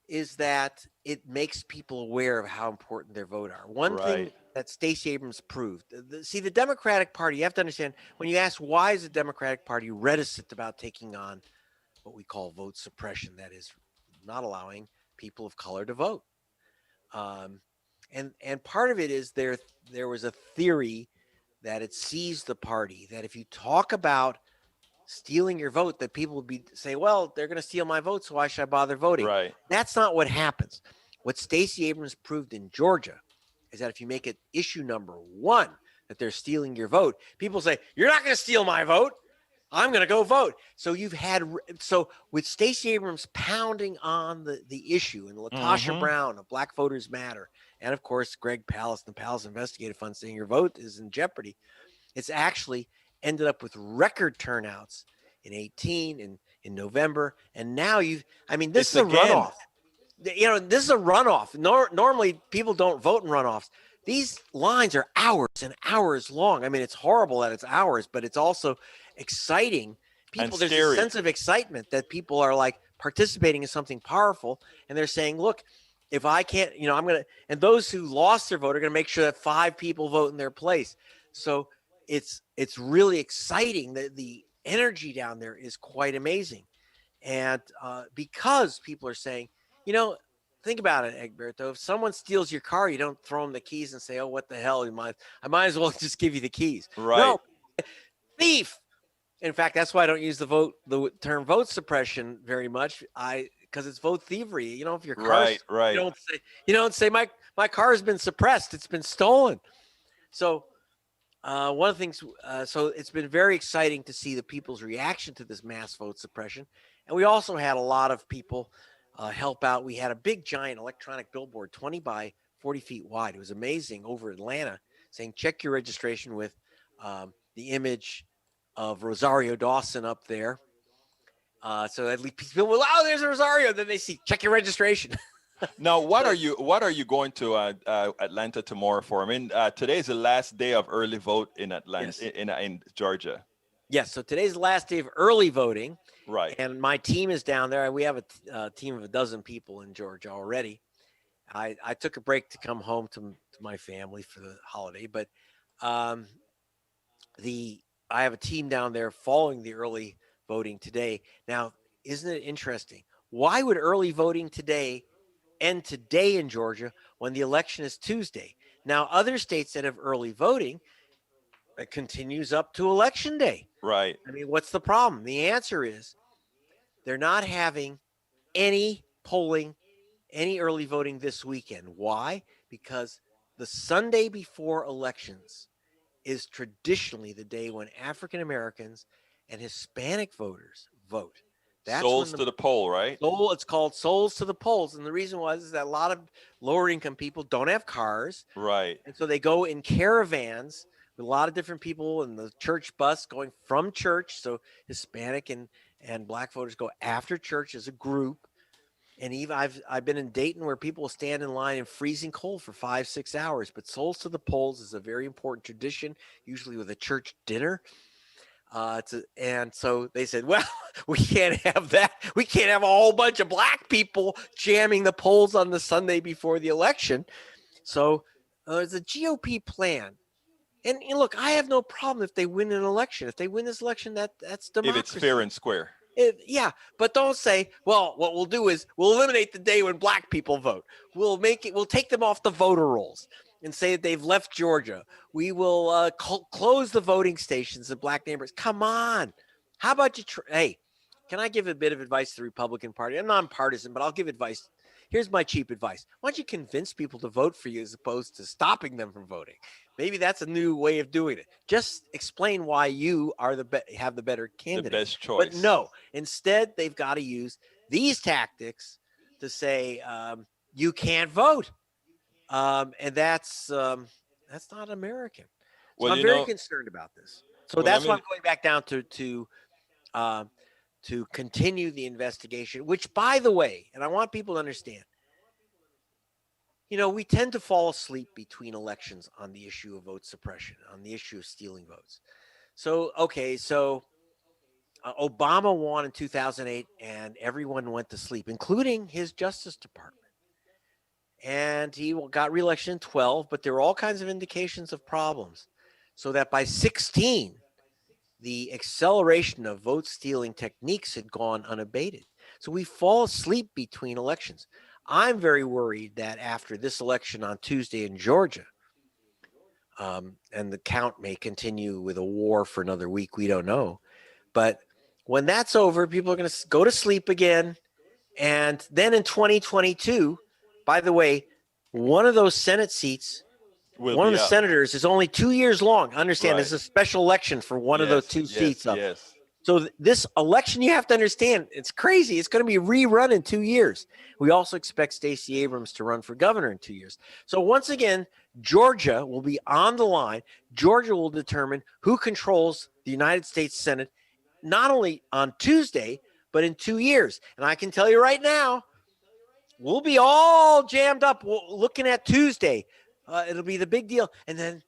K: is that it makes people aware of how important their vote are. One thing that Stacey Abrams proved. The Democratic Party, you have to understand, when you ask why is the Democratic Party reticent about taking on what we call vote suppression, that is not allowing people of color to vote. And part of it is there was a theory that it seized the party, that if you talk about stealing your vote, that people would say, well, they're going to steal my vote, so why should I bother voting?
A: Right.
K: That's not what happens. What Stacey Abrams proved in Georgia is that if you make it issue number 1 that they're stealing your vote, people say, you're not going to steal my vote. I'm going to go vote. So with Stacey Abrams pounding on the issue, and Latasha Brown of Black Voters Matter, and of course Greg Palast and the Palast Investigative Fund saying your vote is in jeopardy, it's actually ended up with record turnouts in 18 and in November, and now this is a runoff. This is a runoff. Normally people don't vote in runoffs. These lines are hours and hours long. It's horrible that it's hours, but it's also exciting. There's a sense of excitement that people are like participating in something powerful, and they're saying, look, if I can't, I'm going to, and those who lost their vote are going to make sure that 5 people vote in their place. So it's really exciting. The energy down there is quite amazing. And because people are saying, think about it, Egberto. If someone steals your car, you don't throw them the keys and say, oh, what the hell? I might as well just give you the keys.
A: Right. No,
K: thief. In fact, that's why I don't use the term vote suppression very much. Because it's vote thievery. If your car,
A: right.
K: You don't say my car has been suppressed. It's been stolen. So one of the things, so it's been very exciting to see the people's reaction to this mass vote suppression. And we also had a lot of people help out. We had a big, giant electronic billboard, 20 by 40 feet wide. It was amazing, over Atlanta, saying, check your registration, with the image of Rosario Dawson up there. So at least people will, oh, there's Rosario. Then they see, check your registration.
A: Now, what are you going to Atlanta tomorrow for? Today is the last day of early vote in Atlanta, yes. in Georgia.
K: Yes, so today's the last day of early voting.
A: Right.
K: And my team is down there. We have a team of 12 people in Georgia already. I took a break to come home to my family for the holiday, but I have a team down there following the early voting today. Now, isn't it interesting? Why would early voting today end today in Georgia when the election is Tuesday? Now, other states that have early voting, it continues up to election day.
A: Right.
K: What's the problem? The answer is they're not having any polling, any early voting this weekend. Why? Because the Sunday before elections is traditionally the day when African Americans and Hispanic voters vote. That's
A: Souls
K: when
A: to the pole, right?
K: it's called Souls to the Polls. And the reason was is that a lot of lower income people don't have cars.
A: Right.
K: And so they go in caravans with a lot of different people in the church bus going from church. So Hispanic and black voters go after church as a group. And even I've been in Dayton where people stand in line in freezing cold for 5-6 hours. But Souls to the Polls is a very important tradition, usually with a church dinner. And so they said, well, we can't have that. We can't have a whole bunch of black people jamming the polls on the Sunday before the election. So there's a GOP plan. And look, I have no problem if they win an election. If they win this election, that's democracy.
A: If it's fair and square.
K: Yeah, but don't say, well, what we'll do is we'll eliminate the day when black people vote. We'll take them off the voter rolls and say that they've left Georgia. We will close the voting stations in black neighborhoods. Come on. How about you? Hey, can I give a bit of advice to the Republican Party? I'm nonpartisan, but I'll give advice. Here's my cheap advice. Why don't you convince people to vote for you as opposed to stopping them from voting? Maybe that's a new way of doing it. Just explain why you are have the better candidate.
A: The best choice.
K: But no, instead they've got to use these tactics to say you can't vote. And that's not American. So
A: Well,
K: I'm very concerned about this. So that's why I'm going back down to continue the investigation, which, by the way, and I want people to understand, we tend to fall asleep between elections on the issue of vote suppression, on the issue of stealing votes. So Obama won in 2008 and everyone went to sleep, including his Justice Department. And he got reelection in 12, but there were all kinds of indications of problems. So that by 16, the acceleration of vote stealing techniques had gone unabated. So we fall asleep between elections. I'm very worried that after this election on Tuesday in Georgia, and the count may continue with a war for another week, we don't know. But when that's over, people are going to go to sleep again. And then in 2022, by the way, one of those Senate seats, one of the senators is only 2 years long. Understand, This is a special election for one of those two seats up.
A: Yes.
K: So this election, you have to understand, it's crazy. It's going to be rerun in 2 years. We also expect Stacey Abrams to run for governor in 2 years. So once again, Georgia will be on the line. Georgia will determine who controls the United States Senate, not only on Tuesday, but in 2 years. And I can tell you right now, we'll be all jammed up looking at Tuesday. It'll be the big deal. And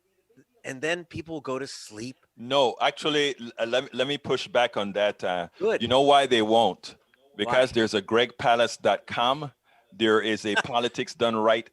K: then people go to sleep.
A: No, actually, let me push back on that.
K: Good.
A: You know why they won't? Because there's a gregpalast.com. There is a Politics Done Right,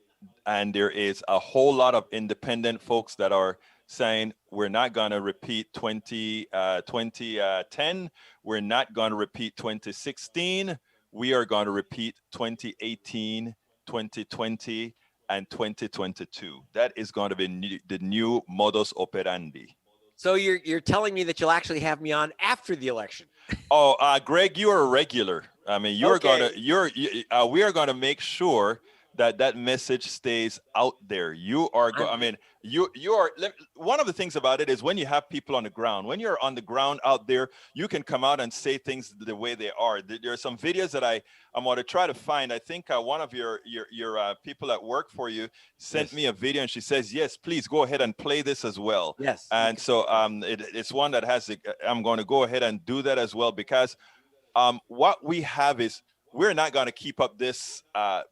A: and there is a whole lot of independent folks that are saying we're not going to repeat 2010. We're not going to repeat 2016. We are going to repeat 2018, 2020, and 2022. That is going to be the new modus operandi.
K: So you're telling me that you'll actually have me on after the election?
A: Oh, Greg, you are a regular. I mean, we are going to make sure that message stays out there. You are. I mean, you are. One of the things about it is when you have people on the ground. When you're on the ground out there, you can come out and say things the way they are. There are some videos that I'm going to try to find. I think one of your people that work for you sent me a video, and she says, "Yes, please go ahead and play this as well."
K: Yes.
A: And so it's one that has. I'm going to go ahead and do that as well because what we have is. We're not going to keep up this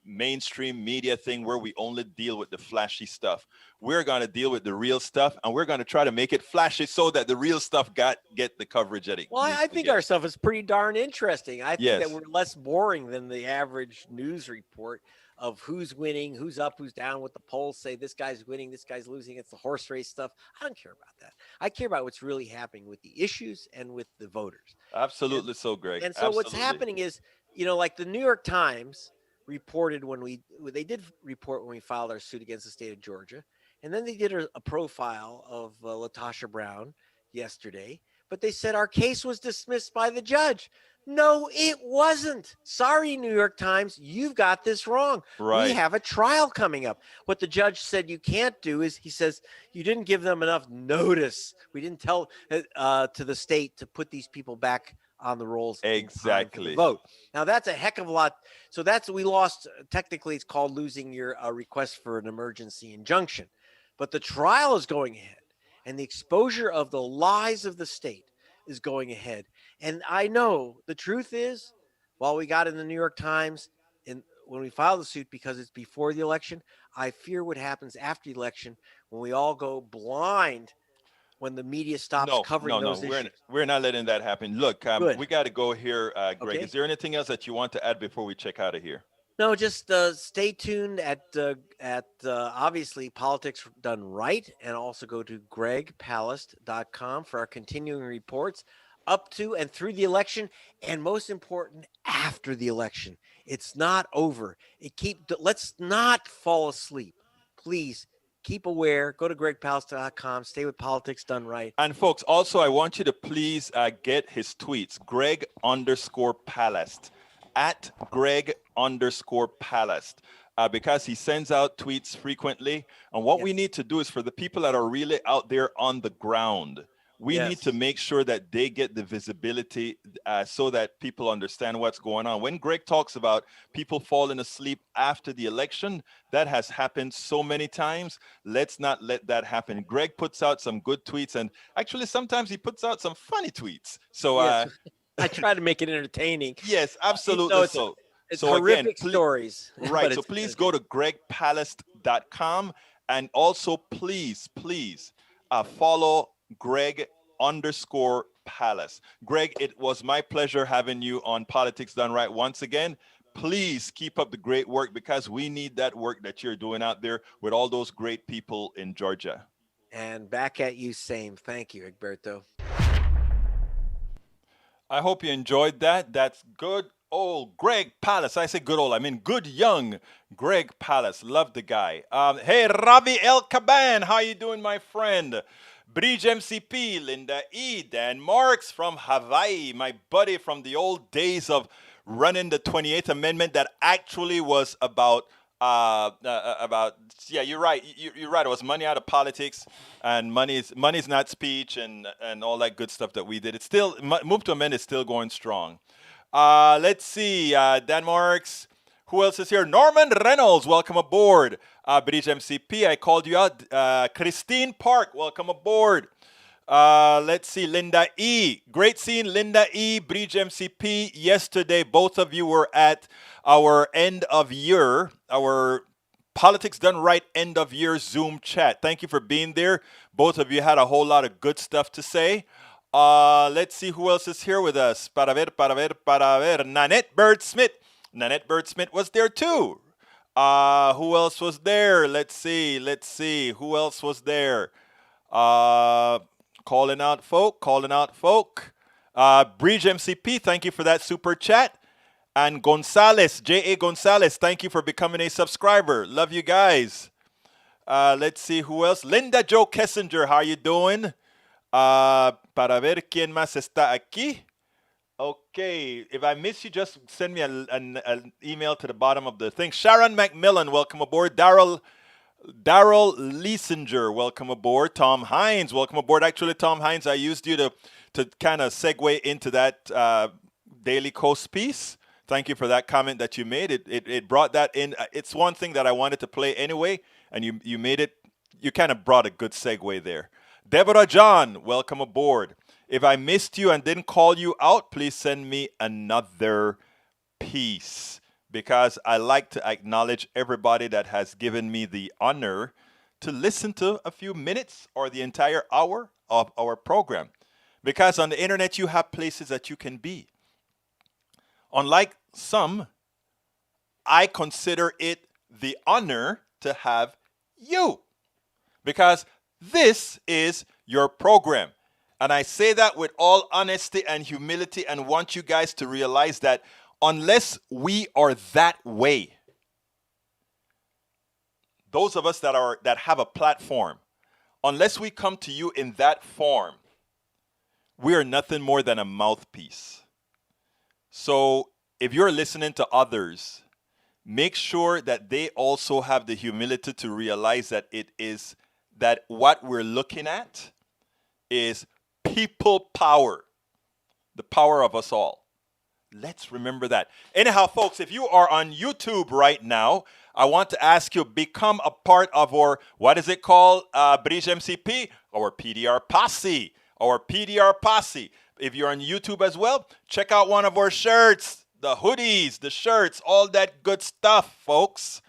A: mainstream media thing where we only deal with the flashy stuff. We're going to deal with the real stuff, and we're going to try to make it flashy so that the real stuff get the coverage that it
K: Well, I think our stuff is pretty darn interesting. I think that we're less boring than the average news report of who's winning, who's up, who's down, what the polls say, this guy's winning, this guy's losing. It's the horse race stuff. I don't care about that. I care about what's really happening with the issues and with the voters.
A: Absolutely so, Greg.
K: And so what's happening is, like the New York Times reported when we filed our suit against the state of Georgia. And then they did a profile of LaTosha Brown yesterday. But they said our case was dismissed by the judge. No, it wasn't. Sorry, New York Times, you've got this wrong.
A: Right.
K: We have a trial coming up. What the judge said you can't do is he says you didn't give them enough notice. We didn't tell to the state to put these people back on the rolls in time for the
A: Exactly.
K: vote. Now that's a heck of a lot. So we lost. Technically, it's called losing your request for an emergency injunction, but the trial is going ahead, and the exposure of the lies of the state is going ahead. And I know the truth is, while we got in the New York Times and when we filed the suit because it's before the election, I fear what happens after the election when we all go blind when the media stops covering those issues.
A: We're not letting that happen. Look,
K: Good.
A: we got to go here, Greg.
K: Okay.
A: Is there anything else that you want to add before we check out of here?
K: No, just stay tuned at obviously Politics Done Right, and also go to gregpalast.com for our continuing reports up to and through the election, and most important, after the election. It's not over. Let's not fall asleep. Please keep aware. Go to gregpalast.com. Stay with Politics Done Right.
A: And folks, also, I want you to please get his tweets, Greg_Palast, at Greg_Palast, because he sends out tweets frequently. And what we need to do is for the people that are really out there on the ground, we need to make sure that they get the visibility so that people understand what's going on. When Greg talks about people falling asleep after the election, that has happened so many times. Let's not let that happen. Greg puts out some good tweets, and actually sometimes he puts out some funny tweets. So
K: yes. I try to make it entertaining.
A: Yes, absolutely.
K: It's horrific stories.
A: Right. So please go to gregpalast.com, and also please follow Greg_Palast. Greg, it was my pleasure having you on Politics Done Right once again. Please keep up the great work, because we need that work that you're doing out there with all those great people in Georgia.
K: And back at you, same. Thank you, Egberto.
A: I hope you enjoyed that. That's good old Greg Palast. I say good old, I mean good young Greg Palast. Love the guy. Hey, Ravi El Caban, how you doing, my friend? Bridge MCP, Linda E, Dan Marks from Hawaii, my buddy from the old days of running the 28th Amendment that actually was about you're right. You're right. It was money out of politics, and money's not speech, and all that good stuff that we did. It's still, Move to Amend is still going strong. Let's see, Dan Marks. Who else is here? Norman Reynolds, welcome aboard. British MCP, I called you out. Christine Park, welcome aboard. Let's see, Linda E. Great seeing Linda E, Bridge MCP. Yesterday, both of you were at our end of year, our Politics Done Right end of year Zoom chat. Thank you for being there. Both of you had a whole lot of good stuff to say. Let's see who else is here with us. Para ver. Nanette Bird Smith. Nanette Bird Smith was there too. Who else was there? Let's see. Who else was there? Calling out folk. Bridge MCP, thank you for that super chat. And Gonzalez, J.A. Gonzalez, thank you for becoming a subscriber. Love you guys. Let's see who else. Linda Joe Kessinger, how you doing? Para ver quién más está aquí. Okay, if I miss you, just send me an email to the bottom of the thing. Sharon McMillan, welcome aboard. Daryl Leesinger, welcome aboard. Tom Hines, welcome aboard. Actually, Tom Hines, I used you to kind of segue into that Daily Coast piece. Thank you for that comment that you made. It brought that in. It's one thing that I wanted to play anyway, and you made it. You kind of brought a good segue there. Deborah John, welcome aboard. If I missed you and didn't call you out, please send me another piece, because I like to acknowledge everybody that has given me the honor to listen to a few minutes or the entire hour of our program. Because on the internet, you have places that you can be. Unlike some, I consider it the honor to have you, because this is your program. And I say that with all honesty and humility, and want you guys to realize that unless we are that way, those of us that have a platform, unless we come to you in that form, we are nothing more than a mouthpiece. So if you're listening to others, make sure that they also have the humility to realize that that what we're looking at is people power. the power of us all. Let's remember that. Anyhow, folks, if you are on YouTube right now, I want to ask you, become a part of our, what is it called, Bridge MCP? Our PDR Posse. Our PDR Posse. If you're on YouTube as well, check out one of our shirts, the hoodies, the shirts, all that good stuff, folks.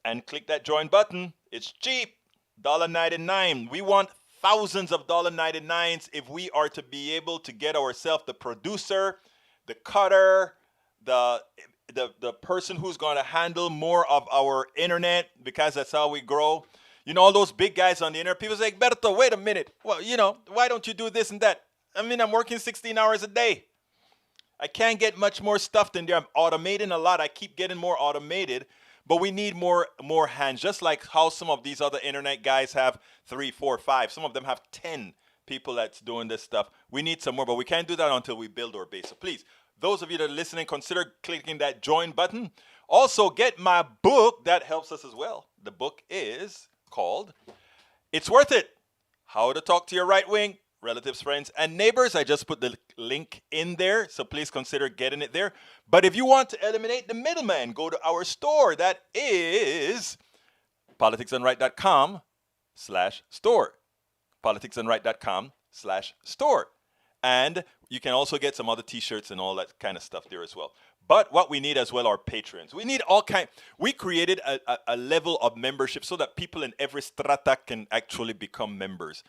A: And click that join button. It's cheap, $1.99. We want thousands of $1.99s if we are to be able to get ourselves the producer, the cutter, the person who's going to handle more of our internet, because that's how we grow. You know, all those big guys on the internet, people say, Berto, wait a minute. Well, you know, why don't you do this and that? I mean, I'm working 16 hours a day. I can't get much more stuff than there. I'm automating a lot. I keep getting more automated. But we need more hands, just like how some of these other internet guys have 3, 4, 5. Some of them have 10 people that's doing this stuff. We need some more, but we can't do that until we build our base. So please, those of you that are listening, consider clicking that join button. Also, get my book. That helps us as well. The book is called It's Worth It, How to Talk to Your Right Wing, Relatives, Friends, and Neighbors. I just put the link in there, so please consider getting it there. But if you want to eliminate the middleman, go to our store. That is politicsdoneright.com/store. politicsdoneright.com/store. And you can also get some other t-shirts and all that kind of stuff there as well. But what we need as well are patrons. We need all kind. We created a level of membership so that people in every strata can actually become members.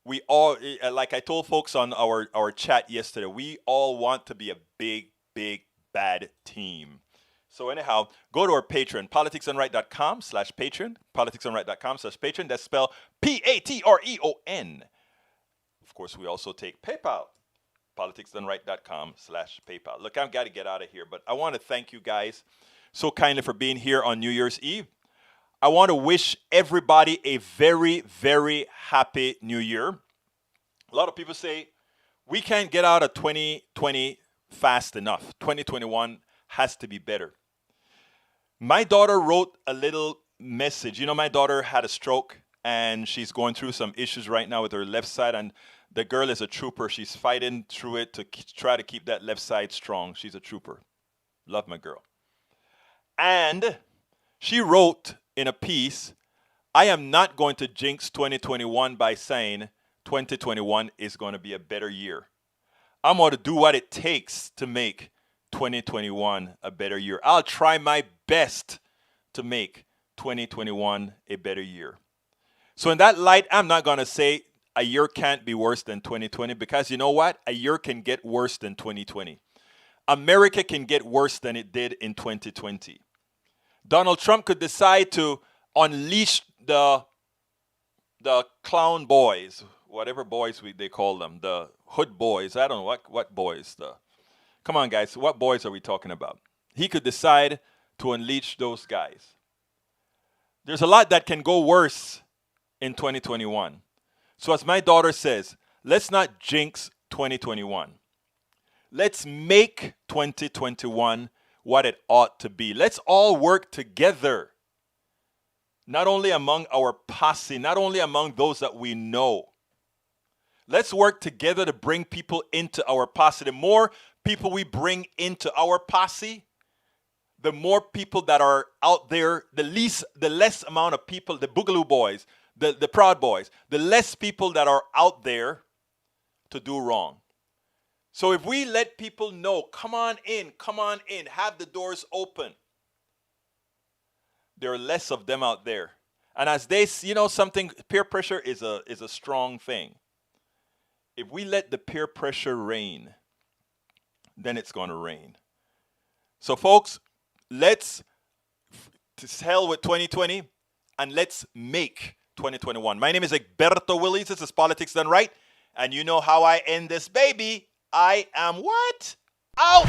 A: We all, like I told folks on our chat yesterday, we all want to be a big, big, bad team. So anyhow, go to our Patreon, politicsdoneright.com/Patreon, politicsdoneright.com/Patreon. That's spelled Patreon. Of course, we also take PayPal, politicsdoneright.com/PayPal. Look, I've got to get out of here, but I want to thank you guys so kindly for being here on New Year's Eve. I want to wish everybody a very, very happy New Year. A lot of people say, we can't get out of 2020 fast enough. 2021 has to be better. My daughter wrote a little message. You know, my daughter had a stroke, and she's going through some issues right now with her left side, and the girl is a trooper. She's fighting through it to try to keep that left side strong. She's a trooper. Love my girl. And she wrote in a piece, I am not going to jinx 2021 by saying 2021 is going to be a better year. I'm going to do what it takes to make 2021 a better year. I'll try my best to make 2021 a better year. So in that light, I'm not going to say a year can't be worse than 2020, because you know what? A year can get worse than 2020. America can get worse than it did in 2020. Donald Trump could decide to unleash the clown boys, whatever boys they call them, the hood boys. I don't know what boys. Come on, guys. What boys are we talking about? He could decide to unleash those guys. There's a lot that can go worse in 2021. So as my daughter says, let's not jinx 2021. Let's make 2021 what it ought to be. Let's all work together, not only among our posse, not only among those that we know. Let's work together to bring people into our posse. The more people we bring into our posse, the more people that are out there, the less amount of people, the Boogaloo boys, the Proud Boys, the less people that are out there to do wrong. So if we let people know, come on in, have the doors open, there are less of them out there. And as they, something, peer pressure is a strong thing. If we let the peer pressure reign, then it's going to rain. So folks, let's to hell with 2020 and let's make 2021. My name is Egberto Willies. This is Politics Done Right. And you know how I end this baby. I am what? Out!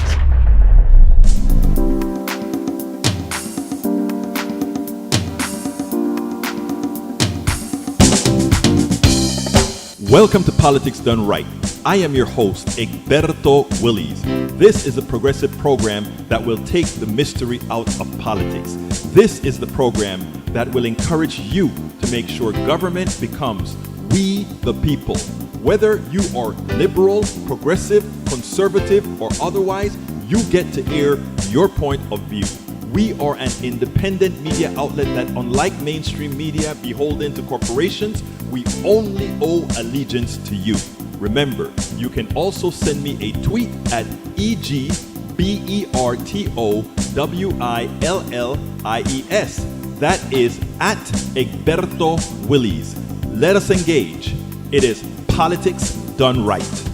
A: Welcome to Politics Done Right. I am your host, Egberto Willies. This is a progressive program that will take the mystery out of politics. This is the program that will encourage you to make sure government becomes we the people. Whether you are liberal, progressive, conservative, or otherwise, you get to air your point of view. We are an independent media outlet that, unlike mainstream media beholden to corporations, we only owe allegiance to you. Remember, you can also send me a tweet at EGBERTOWILLIES. That is at Egberto Willies. Let us engage. It is politics done right.